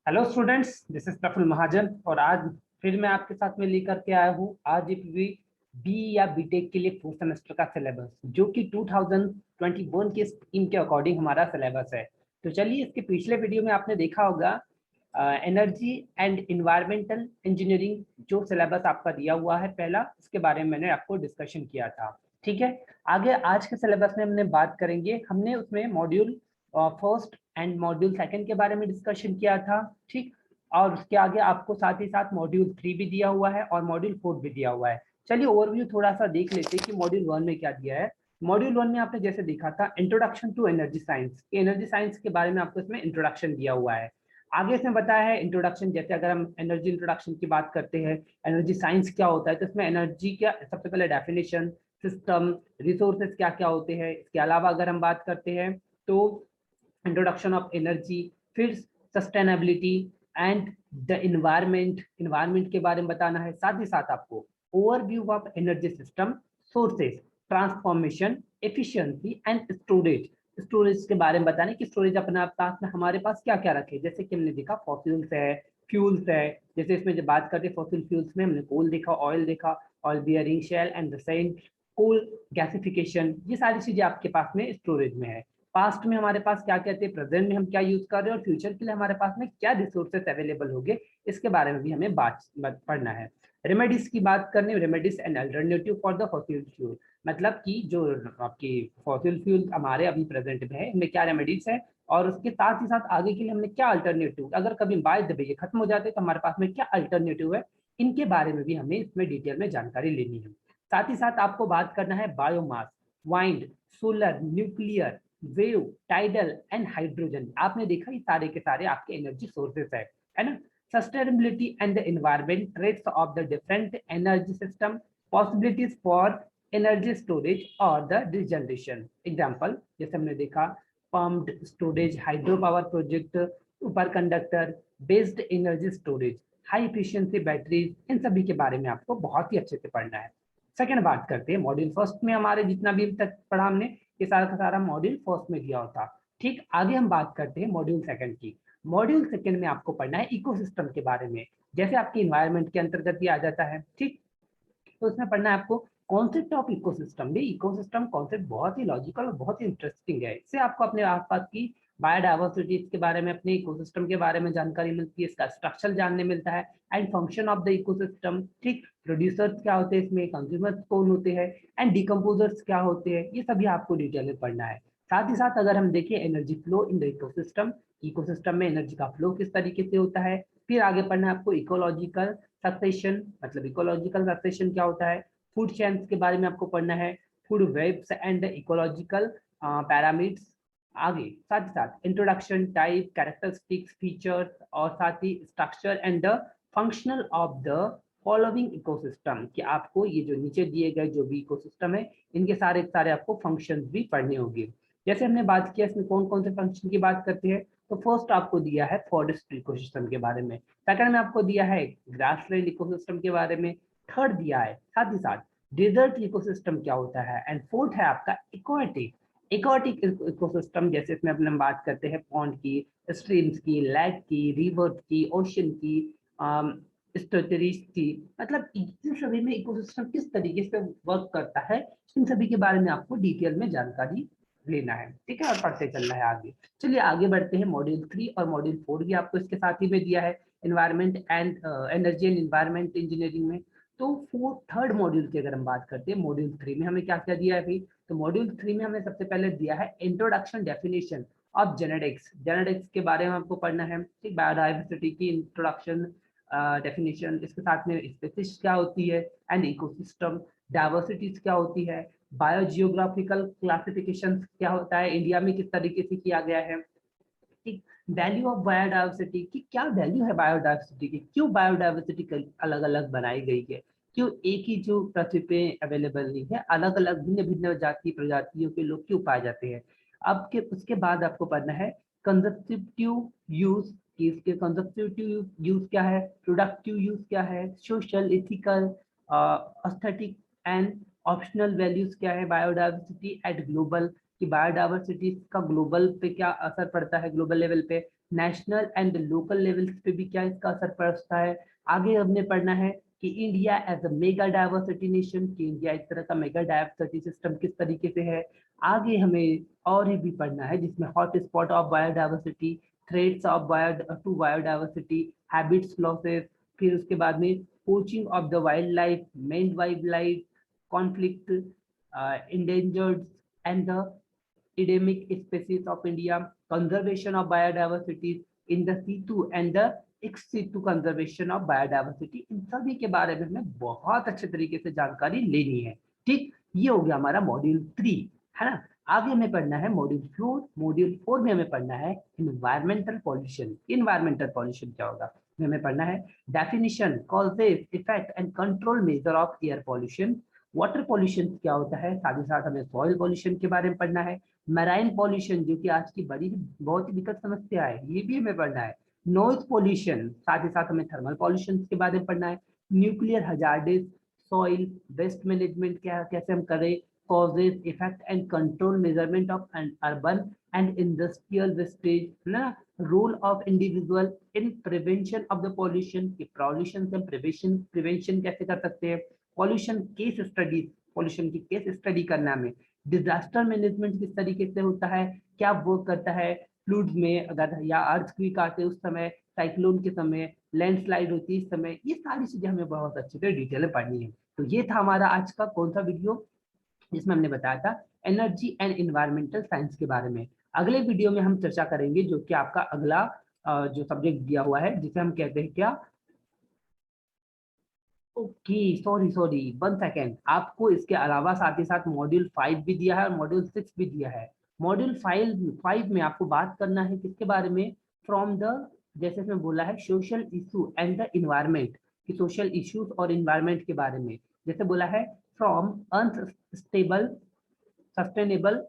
Hello students, this is Prafulla Mahajan और आज फिर मैं आपके साथ में लेकर के आया हूँ आज एक बी या बीटेक के लिए फोर्थ सेमेस्टर का सिलेबस जो कि 2021 के स्कीम के अकॉर्डिंग हमारा सिलेबस है। तो चलिए, इसके पिछले वीडियो में आपने देखा होगा एनर्जी एंड इन्वायरमेंटल इंजीनियरिंग जो सिलेबस आपका दिया हुआ है पहला, इसके बारे में मैंने आपको डिस्कशन किया था। ठीक है, आगे आज के सिलेबस में हमने बात करेंगे। हमने उसमें module first and module second के बारे में डिस्कशन किया था। ठीक, और उसके आगे आपको साथ ही साथ मॉड्यूल 3 भी दिया हुआ है और मॉड्यूल 4 भी दिया हुआ है। चलिए ओवरव्यू थोड़ा सा देख लेते हैं कि मॉड्यूल 1 में क्या दिया है। मॉड्यूल 1 में आपने जैसे देखा था introduction to energy science, energy science के बारे में आपको इसमें इंट्रोडक्शन दिया हुआ है। आगे इसमें बताया है इंट्रोडक्शन, जैसे अगर हम एनर्जी इंट्रोडक्शन की बात करते हैं, एनर्जी साइंस क्या होता है, तो इसमें एनर्जी क्या सबसे पहले डेफिनेशन, सिस्टम, रिसोर्सेज क्या क्या होते हैं। इसके अलावा अगर हम बात करते हैं तो इंट्रोडक्शन ऑफ एनर्जी, फिर सस्टेनेबिलिटी एंड द इन्वायरमेंट के बारे में बताना है। साथ ही साथ आपको overview of energy system, sources, transformation, efficiency and storage के बारे में बताना कि स्टोरेज अपने पास में हमारे पास क्या क्या रखे। जैसे कि हमने देखा फॉसिल्स है, फ्यूल्स है। जैसे इसमें जब बात करते हैं फॉसिल फ्यूल्स में हमने कोल देखा, ऑयल देखा, ऑयल बियरिंग शेल एंड रसायन, कोल गैसिफिकेशन, ये सारी चीजें आपके पास में स्टोरेज में है। पास्ट में हमारे पास क्या क्या थे, प्रेजेंट में हम क्या यूज कर रहे हैं और फ्यूचर के लिए हमारे पास में क्या रिसोर्सेस अवेलेबल होंगे, इसके बारे में भी हमें बात पढ़ना है। रेमेडीज की बात करनी, remedies and alternative for the fossil fuel, मतलब कि जो आपकी फॉसिल फ्यूल हमारे अभी प्रेजेंट में है, इनमें क्या रेमेडीज है और उसके साथ ही साथ आगे के लिए हमने क्या अल्टरनेटिव, अगर कभी बाय द वे ये खत्म हो जाते तो हमारे पास में क्या अल्टरनेटिव है, इनके बारे में भी हमें इसमें डिटेल में जानकारी लेनी है। साथ ही साथ आपको बात करना है biomass, wind, solar, nuclear, wave, tidal and hydrogen. आपने देखा ये सारे के सारे आपके एनर्जी सोर्सेस है ना। Sustainability and the environment, trades of the different energy system, possibilities for energy storage और द रिजनरेशन। एग्जाम्पल जैसे हमने देखा pumped storage, hydro power project, super conductor, based energy storage, high efficiency batteries, इन सभी के बारे में आपको बहुत ही अच्छे से पढ़ना है। सेकंड बात करते हैं मॉड्यूल फर्स्ट में, हमारे जितना भी तक पढ़ा हमने ये सारा का सारा मॉड्यूल फर्स्ट में दिया होता। ठीक, आगे हम बात करते हैं मॉड्यूल सेकंड की। मॉड्यूल सेकंड में आपको पढ़ना है इकोसिस्टम के बारे में, जैसे आपके इन्वायरमेंट के अंतर्गत ही आ जाता है। ठीक, तो इसमें पढ़ना है आपको कॉन्सेप्ट ऑफ इकोसिस्टम। ये इकोसिस्टम कॉन्सेप्ट बहुत ही लॉजिकल और बहुत ही इंटरेस्टिंग है। इससे आपको अपने आसपास की बायोडाइवर्सिटी के बारे में, अपने इकोसिस्टम के बारे में जानकारी मिलती है, इसका स्ट्रक्चर जानने मिलता है and function of the ecosystem. ठीक, प्रोड्यूसर्स क्या होते हैं इसमें, कंज्यूमर्स कौन होते हैं एंड डिकम्पोजर्स क्या होते हैं, ये सभी आपको डिटेल में पढ़ना है। साथ ही साथ अगर हम देखें energy flow in the ecosystem, ecosystem में एनर्जी का फ्लो किस तरीके से होता है। फिर आगे पढ़ना है आपको इकोलॉजिकल सक्सेशन, मतलब इकोलॉजिकल सक्सेशन क्या होता है। फूड चेन्स के बारे में आपको पढ़ना है, food webs and ecological parameters. आगे साथ ही साथ इंट्रोडक्शन, टाइप, कैरेक्टरिस्टिक्स, फीचर्स और साथ ही structure and the functional of the following ecosystem, कि आपको ये जो नीचे दिए गए जो भी इकोसिस्टम है इनके सारे सारे आपको फंक्शंस भी पढ़ने होंगे। जैसे हमने बात किया इसमें कौन कौन से फंक्शन की बात करते हैं, तो फर्स्ट आपको दिया है फॉरेस्ट इकोसिस्टम के बारे में, सेकंड में आपको दिया है ग्रासलैंड इकोसिस्टम के बारे में, थर्ड दिया है साथ ही साथ डेजर्ट इकोसिस्टम क्या होता है, एंड फोर्थ है आपका इक्वाटिक इक्वाटिक इकोसिस्टम। जैसे इसमें अपने हम बात करते हैं पॉन्ड की, स्ट्रीम्स की, लेक की, रिवर्स की, ओशन की, स्टोटरीज की, मतलब इन सभी में इकोसिस्टम किस तरीके से वर्क करता है, इन सभी के बारे में आपको डिटेल में जानकारी लेना है। ठीक है, और पढ़ते चलना है आगे। चलिए आगे बढ़ते हैं। मॉड्यूल 3 और मॉड्यूल 4 भी आपको इसके साथ ही में दिया है, environment and energy and environment engineering में। तो थर्ड मॉड्यूल की अगर हम बात करते हैं, मॉड्यूल 3 में हमें क्या क्या दिया है भाई, तो मॉड्यूल 3 में हमें सबसे पहले दिया है introduction definition of genetics. Genetics के बारे में आपको पढ़ना है। ठीक, बायोडाइवर्सिटी की इंट्रोडक्शन, डेफिनेशन, इसके साथ में स्पीशीज क्या होती है एंड इकोसिस्टम, डाइवर्सिटीज क्या होती है, बायोजियोग्राफिकल क्लासिफिकेशन क्या होता है, इंडिया में किस तरीके से किया गया है। ठीक, वैल्यू ऑफ बायोडाइवर्सिटी की क्या वैल्यू है बायोडाइवर्सिटी की, क्यों बायोडाइवर्सिटी अलग अलग बनाई गई है, क्यों एक ही जो पृथ्वी पे अवेलेबल नहीं है, अलग अलग भिन्न भिन्न जाति प्रजातियों के लोग क्यों पाए जाते हैं। अब के उसके बाद आपको पढ़ना है कंजर्वेटिव यूज, कि इसके कंजर्वेटिव यूज क्या है, प्रोडक्टिव यूज क्या है, social, ethical, aesthetic and optional values क्या है, बायोडाइवर्सिटी एट ग्लोबल, कि बायोडाइवर्सिटी का ग्लोबल पे क्या असर पड़ता है, ग्लोबल लेवल पे, नेशनल एंड लोकल लेवल्स पे भी क्या इसका असर पड़ता है। आगे हमने पढ़ना है कि India as a mega diversity nation, कि इंडिया एक तरह का मेगा डाइवर्सिटी सिस्टम किस तरीके से है। आगे हमें और भी पढ़ना है जिसमें hot spot of biodiversity, threats of biodiversity, habits losses, फिर उसके बाद में poaching of the wild life, main wild life, conflict, endangered and the endemic species of India, conservation of biodiversity in the situ and the ex situ conservation of biodiversity, इन सभी के बारे में हमें बहुत अच्छे तरीके से जानकारी लेनी है। ठीक, ये हो गया हमारा मॉड्यूल 3, है ना। आगे हमें पढ़ना है मॉड्यूल 4। मॉड्यूल 4 में हमें पढ़ना है इन्वायरमेंटल पॉल्यूशन। इन्वायरमेंटल पॉल्यूशन क्या होगा, हमें पढ़ना है definition, causes, effect and control measure of air pollution. Water pollution क्या होता है, साथ ही साथ हमें सॉइल पॉल्यूशन के बारे में पढ़ना है। मैराइन पॉल्यूशन जो कि आज की बड़ी बहुत ही विकट समस्या है, ये भी हमें पढ़ना है। नॉइज पॉल्यूशन, साथ ही साथ हमें थर्मल पॉल्यूशन के बारे में पढ़ना है। Nuclear hazards, soil waste management क्या कैसे हम करें, causes, effect and control measurement of urban and industrial wastage, ना, role of individual in prevention of the pollution, कि पॉल्यूशन से प्रिवेंशन कैसे कर सकते हैं। पॉल्यूशन केस स्टडी, पॉल्यूशन की केस स्टडी करना हमें। डिजास्टर मैनेजमेंट किस तरीके से होता है, क्या वर्क करता है फ्लूड्स में, अगर या अर्थक्वेक आते उस समय, साइक्लोन के समय, लैंडस्लाइड होती है इस समय, ये सारी चीजें हमें बहुत अच्छे से डिटेल में पढ़नी है। तो ये था हमारा आज का कौन सा वीडियो, जिसमें हमने बताया था एनर्जी एंड इन्वायरमेंटल साइंस के बारे में। अगले वीडियो में हम चर्चा करेंगे जो कि आपका अगला जो सब्जेक्ट दिया हुआ है, जिसे हम कहते हैं क्या, ओके, सॉरी 1 सेकेंड, आपको इसके अलावा साथ ही साथ मॉड्यूल 5 भी दिया है और मॉड्यूल 6 भी दिया है। मॉड्यूल 5 में आपको बात करना है किसके बारे में, फ्रॉम द, जैसे इसमें बोला है social issue and the environment, कि सोशल इश्यूज और इन्वायरमेंट के बारे में। जैसे बोला है from unstable sustainable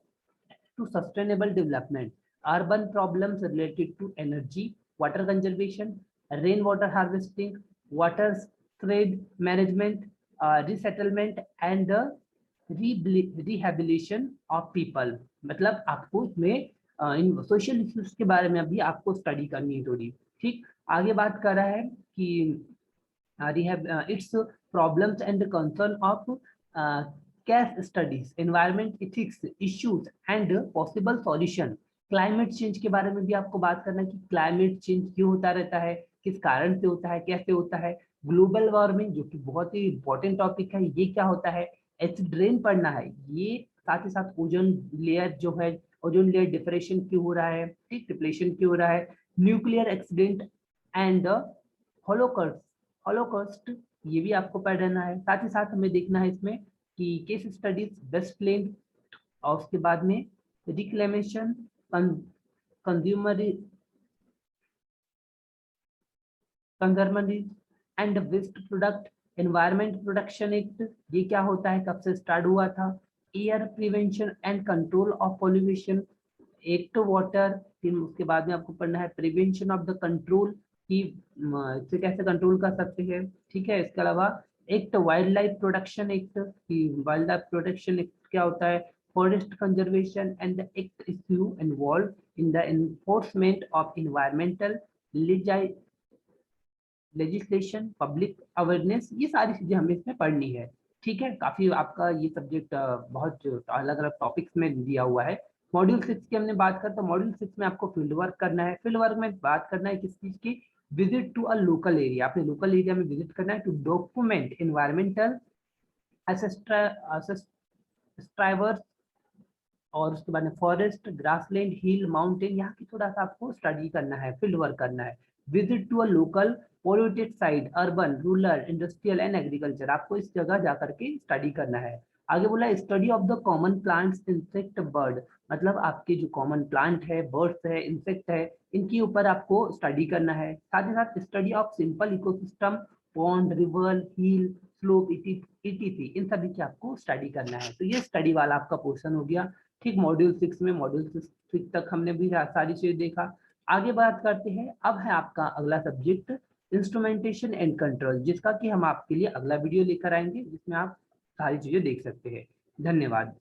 to sustainable development, urban problems related to energy, water conservation, rainwater harvesting, water trade management, resettlement and the rehabilitation of people। मतलब आपको इसमें इन सोशल इश्यूज के बारे में भी आपको स्टडी करनी है थोड़ी। ठीक, आगे बात कर रहा है कि its problems and concern of case studies, environment ethics issues and possible solution। Climate change के बारे में भी आपको बात करना है कि क्लाइमेट चेंज क्यों होता रहता है, किस कारण से होता है, कैसे होता है। ग्लोबल वार्मिंग जो कि बहुत ही इंपॉर्टेंट टॉपिक है, ये क्या होता है। एसिड रेन पढ़ना है ये, साथ ही साथ ओजोन लेयर जो है, ओजोन लेयर डिप्रेशन क्यों हो रहा है, ठीक, डिप्लेशन क्यों हो रहा है। न्यूक्लियर एक्सीडेंट एंड हॉलोकॉस्ट, ये भी आपको पढ़ना है। साथ ही साथ हमें देखना है इसमें कि केस स्टडीज वेस्ट प्लेन, और उसके बाद में reclamation, consumerism and waste product, environment protection act, ये क्या होता है, कब से स्टार्ट हुआ था। Air prevention and control of pollution act, water, फिर उसके बाद में आपको पढ़ना है प्रिवेंशन ऑफ द कंट्रोल, कि इसे कैसे कंट्रोल कर सकते हैं। ठीक है, इसके अलावा act wild life protection act, कि वाइल्ड लाइफ प्रोटेक्शन एक्ट क्या होता है। Forest conservation and the act issue involve in the enforcement of environmental legislation, public awareness, ये सारी चीजें हमें इसमें पढ़नी है। ठीक है, काफी आपका ये सब्जेक्ट बहुत अलग अलग टॉपिक्स में दिया हुआ है। मॉड्यूल 6 की हमने बात कर, तो मॉड्यूल 6 में आपको फील्ड वर्क करना है। फील्ड वर्क में बात करना है किस चीज की, visit to a local area, आपने लोकल एरिया में विजिट करना है टू डॉक्यूमेंट इन्वायरमेंटल स्ट्राइवर्स, और उसके बाद में फॉरेस्ट, ग्रासलैंड, हिल, माउंटेन, यहाँ की थोड़ा सा आपको स्टडी करना है, फील्ड वर्क करना है। Visit to a local polluted site, urban, rural, industrial and agriculture, आपको इस जगह जाकर के स्टडी करना है। आगे बोला study of the common plants, insect, bird, मतलब आपके जो कॉमन प्लांट है, बर्ड्स है, इंसेक्ट है, इनके ऊपर आपको स्टडी करना है। साथ ही साथ study of simple ecosystem, pond, river, hill, slope, ETC, इन सभी की आपको स्टडी करना है। तो ये स्टडी वाला आपका पोर्शन हो गया। ठीक, मॉड्यूल 6 में, मॉड्यूल 6 तक हमने भी सारी चीजें देखा। आगे बात करते हैं, अब है आपका अगला सब्जेक्ट इंस्ट्रूमेंटेशन एंड कंट्रोल, जिसका कि हम आपके लिए अगला वीडियो लेकर आएंगे, जिसमें आप सारी चीजें देख सकते हैं। धन्यवाद।